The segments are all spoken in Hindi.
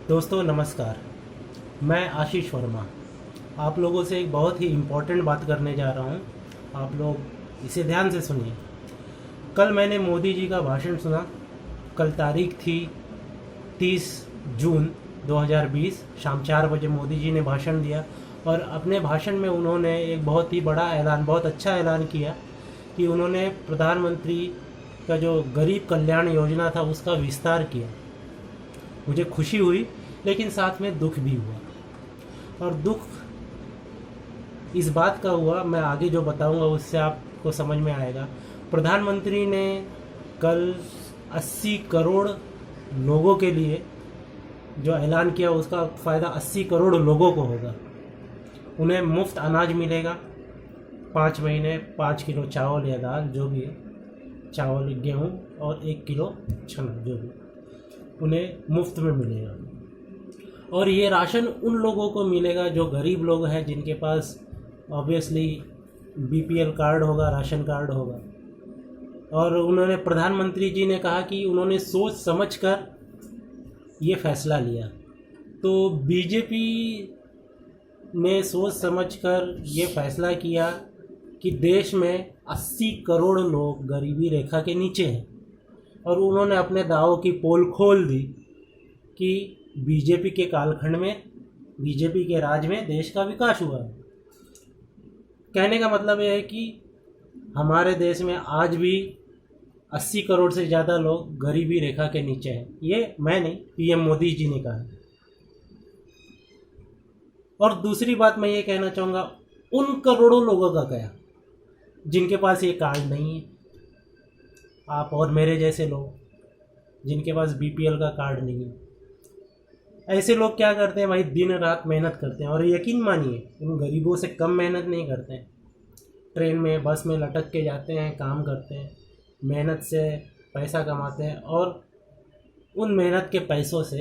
दोस्तों नमस्कार। मैं आशीष वर्मा आप लोगों से एक बहुत ही इम्पोर्टेंट बात करने जा रहा हूँ। आप लोग इसे ध्यान से सुनिए। कल मैंने मोदी जी का भाषण सुना। कल तारीख थी 30 जून 2020। शाम 4 बजे मोदी जी ने भाषण दिया और अपने भाषण में उन्होंने एक बहुत ही बड़ा ऐलान, बहुत अच्छा ऐलान किया कि उन्होंने प्रधानमंत्री का जो गरीब कल्याण योजना था उसका विस्तार किया। मुझे खुशी हुई लेकिन साथ में दुख भी हुआ। और दुख इस बात का हुआ, मैं आगे जो बताऊंगा उससे आपको समझ में आएगा। प्रधानमंत्री ने कल 80 करोड़ लोगों के लिए जो ऐलान किया उसका फ़ायदा 80 करोड़ लोगों को होगा। उन्हें मुफ्त अनाज मिलेगा 5 महीने, 5 किलो चावल या दाल जो भी है, चावल गेहूँ और 1 किलो चना जो भी, उन्हें मुफ्त में मिलेगा। और ये राशन उन लोगों को मिलेगा जो गरीब लोग हैं, जिनके पास ऑब्वियसली बीपीएल कार्ड होगा, राशन कार्ड होगा। और उन्होंने, प्रधानमंत्री जी ने कहा कि उन्होंने सोच समझकर ये फैसला लिया। तो बीजेपी ने सोच समझकर ये फैसला किया कि देश में 80 करोड़ लोग गरीबी रेखा के नीचे हैं। और उन्होंने अपने दावों की पोल खोल दी कि बीजेपी के कालखंड में, बीजेपी के राज में देश का विकास हुआ है। कहने का मतलब यह है कि हमारे देश में आज भी 80 करोड़ से ज़्यादा लोग गरीबी रेखा के नीचे हैं। ये मैं नहीं, पीएम मोदी जी ने कहा। और दूसरी बात मैं ये कहना चाहूँगा, उन करोड़ों लोगों का क्या जिनके पास ये कार्ड नहीं है। आप और मेरे जैसे लोग जिनके पास बीपीएल का कार्ड नहीं है, ऐसे लोग क्या करते हैं भाई, दिन रात मेहनत करते हैं। और यकीन मानिए उन गरीबों से कम मेहनत नहीं करते हैं। ट्रेन में, बस में लटक के जाते हैं, काम करते हैं, मेहनत से पैसा कमाते हैं और उन मेहनत के पैसों से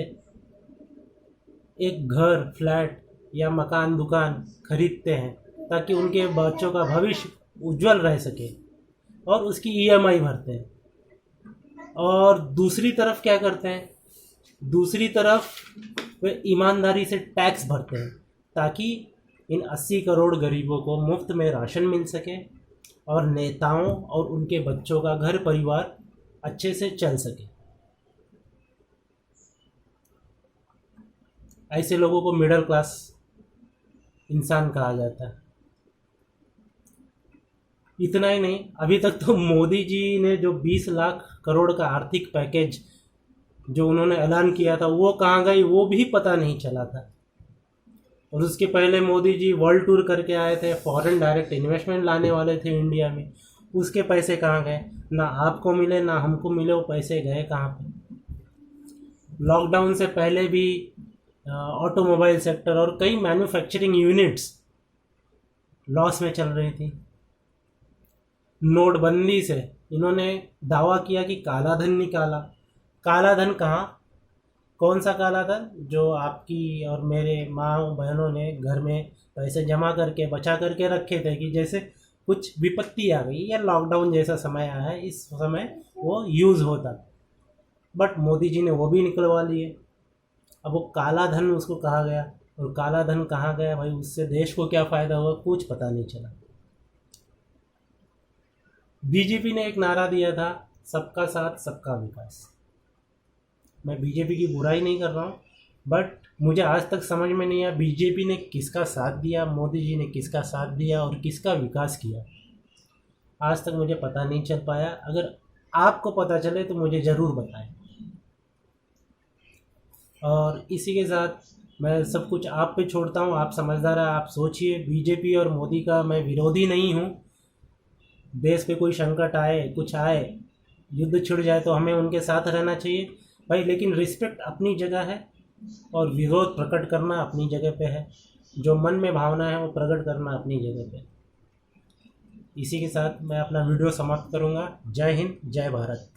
एक घर, फ्लैट या मकान, दुकान खरीदते हैं ताकि उनके बच्चों का भविष्य उज्जवल रह सके, और उसकी ईएमआई भरते हैं। और दूसरी तरफ क्या करते हैं, दूसरी तरफ वे ईमानदारी से टैक्स भरते हैं ताकि इन 80 करोड़ गरीबों को मुफ्त में राशन मिल सके और नेताओं और उनके बच्चों का घर परिवार अच्छे से चल सके। ऐसे लोगों को मिडिल क्लास इंसान कहा जाता है। इतना ही नहीं, अभी तक तो मोदी जी ने जो 20 लाख करोड़ का आर्थिक पैकेज जो उन्होंने ऐलान किया था वो कहाँ गई वो भी पता नहीं चला था। और उसके पहले मोदी जी वर्ल्ड टूर करके आए थे, फॉरेन डायरेक्ट इन्वेस्टमेंट लाने वाले थे इंडिया में। उसके पैसे कहाँ गए, ना आपको मिले ना हमको मिले। वो पैसे गए कहाँ पे। लॉकडाउन से पहले भी ऑटोमोबाइल सेक्टर और कई मैन्युफैक्चरिंग यूनिट्स लॉस में चल रही थी। नोटबंदी से इन्होंने दावा किया कि काला धन निकाला। काला धन कहाँ, कौन सा काला धन? जो आपकी और मेरे माँ बहनों ने घर में पैसे जमा करके, बचा करके रखे थे कि जैसे कुछ विपत्ति आ गई या लॉकडाउन जैसा समय आया है, इस समय वो यूज़ होता। बट मोदी जी ने वो भी निकलवा लिए। अब वो काला धन उसको कहा गया, और काला धन कहाँ गया भाई, उससे देश को क्या फ़ायदा हुआ कुछ पता नहीं चला। बीजेपी ने एक नारा दिया था, सबका साथ सबका विकास। मैं बीजेपी की बुराई नहीं कर रहा हूँ, बट मुझे आज तक समझ में नहीं आया बीजेपी ने किसका साथ दिया, मोदी जी ने किसका साथ दिया और किसका विकास किया। आज तक मुझे पता नहीं चल पाया। अगर आपको पता चले तो मुझे ज़रूर बताएं। और इसी के साथ मैं सब कुछ आप पे छोड़ता हूँ। आप समझदार हैं, आप सोचिए। बीजेपी और मोदी का मैं विरोधी नहीं हूँ। देश पे कोई संकट आए, कुछ आए, युद्ध छिड़ जाए तो हमें उनके साथ रहना चाहिए भाई, लेकिन रिस्पेक्ट अपनी जगह है और विरोध प्रकट करना अपनी जगह पे है। जो मन में भावना है वो प्रकट करना अपनी जगह पे। इसी के साथ मैं अपना वीडियो समाप्त करूँगा। जय हिंद, जय भारत।